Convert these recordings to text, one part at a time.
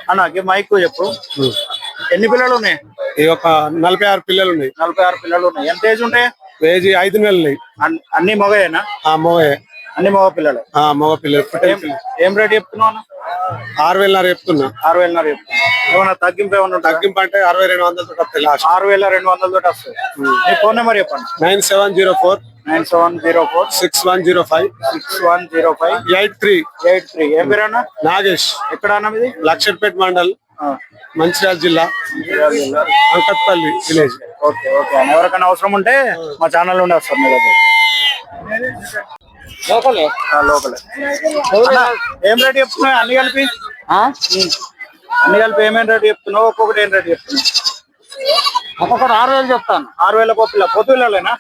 అన్న మైక్ చెప్పు. ఎన్ని పిల్లలు ఉన్నాయి? ఒక 46 పిల్లలు ఉన్నాయి. 46 పిల్లలు ఉన్నాయి. ఎంత ఏజ్ ఉంటాయి? ఏజ్ 5 నెలలు ఉన్నాయి. అన్ని మగయేనా? మగయే. అన్ని మగ పిల్లలు. మగ పిల్లలు. ఏం రేట్ చెప్తున్నావు? 6,500 చెప్తున్నా. 6,500 చెప్తున్నా. ఏమన్నా తగ్గింపు ఏమన్నా? తగ్గింపు అంటే 6,200 తోటి వస్తాయి. 6,200 తోటి వస్తాయి. మీ ఫోన్ నెంబర్ చెప్పండి. 9704 6105 83. ఏం పేరు అన్న? నాగేష్. ఎక్కడ అన్న మీది? లక్షపేట మండల్, మంచిర్యాల జిల్లా, అంకట్పల్లి విలేజ్. ఓకే ఓకే అన్న. ఎవరికైనా అవసరం ఉంటే మా ఛానల్ ఉండే వస్తారు మీ దగ్గర. లోకలే. ఏం రేట్ చెప్తున్నావు అన్ని కలిపి? అన్ని కలిపి ఏమేమి రేట్ చెప్తున్నావు? ఒక్కొక్కటి ఏం రేట్ చెప్తున్నావు? ఒక్కొక్కటి 6,000 చెప్తాను. 6,000 పిల్ల. పొద్దులనా?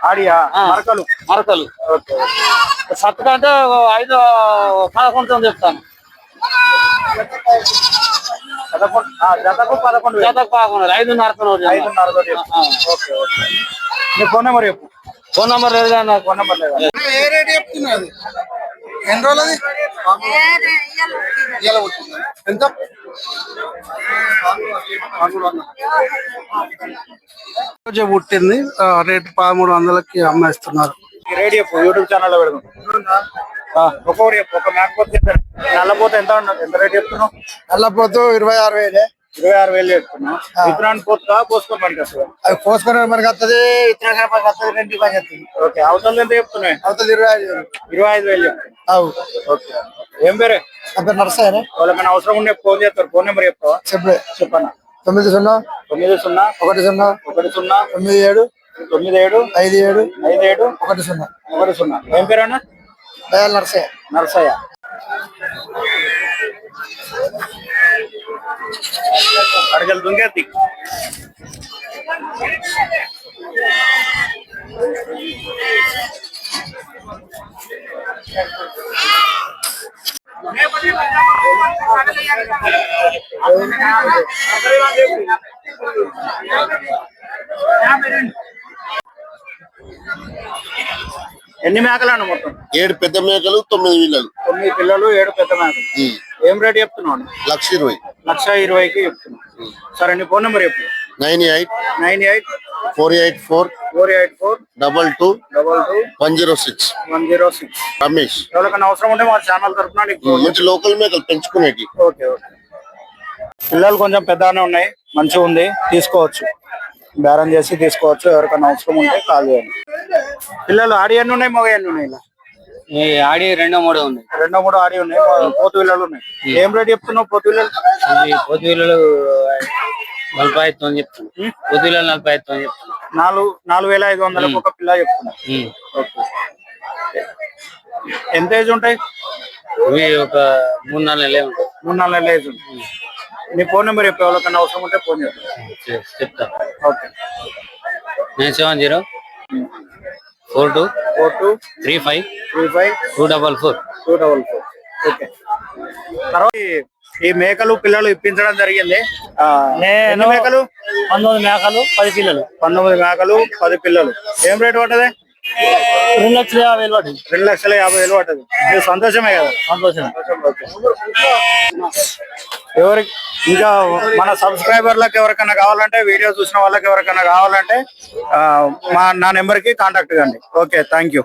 ఆడియా మరకలు. ఓకే. సత్తు కంటే 5-11 చెప్తాను. జతకు 11. 5,500. Okay okay. నీ ఫోన్ నెంబర్ చెప్పు. ఫోన్ నెంబర్ లేదు కానీ నాకు. ఫోన్ నెంబర్ లేదా? ఏ రేట్ చెప్తున్నది? ఎన్ని రోజులది? ఎంత? పుట్టింది. రేటు 1300కి అమ్మేస్తున్నారు. రేట్ చెప్పు. యూట్యూబ్ ఛానల్ పెడదాం. ఒక్కొక్కటి చెప్పు. ఒక మేకపోతే నల్లపోతే ఎంత రేట్ చెప్తున్నావు? నల్లపోతు 26,000. 26,000 చెప్తున్నావు. విత్తనాన్ని పోతుందా పోసుకో పనికి వస్తుందా? అది పోసుకునే మనకి వస్తుంది, ఇతర పనికి వస్తుంది, రెండింటికి పని వస్తుంది. ఓకే. అవతల ఎంత చెప్తున్నాయి? అవుతుంది 25,000. 25,000 చెప్తున్నా. ఓకే. ఏం పేరే? నర్సయ్య. వాళ్ళకైనా అవసరం ఉండే ఫోన్ చేస్తారు. ఫోన్ నెంబర్ చెప్తావా? చెప్పన్నా. 90 90 10 97 97 57 57 10. ఏం పేరు అన్న? నర్సయ్య. అడిగలు దుంగేది. ఎన్ని మేకలు అన్న మొత్తం? 7 పెద్ద మేకలు, 9 పిల్లలు. 9 పిల్లలు, 7 పెద్ద మేకలు. ఏం రేట్ చెప్తున్నావు? 1,20,000. 1,20,000కి చెప్తున్నావు. సరే నీ ఫోన్ నెంబర్ చెప్పు. 98 484 22 106 రమేష్. ఎవరికైనా అవసరం ఉంటే మా ఛానల్ తరఫున మంచి లోకల్ మేకలు పెంచుకునేటి. Okay okay. పిల్లలు కొంచెం పెద్దగానే ఉన్నాయి. మంచిగా ఉంది. తీసుకోవచ్చు. బేరం చేసి తీసుకోవచ్చు. ఎవరికైనా అవసరం ఉంటే కాల్ చేయండి. పిల్లలు ఆడి ఎన్ని ఉన్నాయి? మగ ఎన్ని ఉన్నాయి? ఇలా ఆడి 2-3 ఉన్నాయి. 2-3 ఆడి ఉన్నాయి. పోతు పిల్లలు ఉన్నాయి. ఏం రేట్ చెప్తున్నావు పోతు పిల్లలు? పోతు పిల్లలు 45,000 చెప్తున్నా. పోతు పిల్లలు 45,000 చెప్తున్నా. 4,500 ఒక పిల్ల చెప్తున్నా. ఓకే. ఎంత ఏజ్ ఉంటాయి? ఇవి ఒక 3-4 నెలలే ఉంటాయి. 3-4 నెలల ఏజ్ ఉంటాయి. నీ ఫోన్ నెంబర్ చెప్పి ఎవరికైనా అవసరం ఉంటే ఫోన్ చెప్తా. ఓకే. 970 42 35 244. ఓకే. తర్వాత ఈ మేకలు పిల్లలు ఇప్పించడం జరిగింది. ఎన్ని మేకలు? 19 మేకలు 10 పిల్లలు. 19 మేకలు 10 పిల్లలు. ఏం రేట్ పడ్డది? 2,50,000 పడ్డది. 2,50,000 పడ్డది. ఇది సంతోషమే కదా? సంతోషం. ఎవరికి ఇంకా మన సబ్స్క్రైబర్లకు ఎవరికైనా కావాలంటే, వీడియో చూసిన వాళ్ళకి ఎవరికైనా కావాలంటే నా నెంబర్ కి కాంటాక్ట్ కండి. ఓకే. Thank you.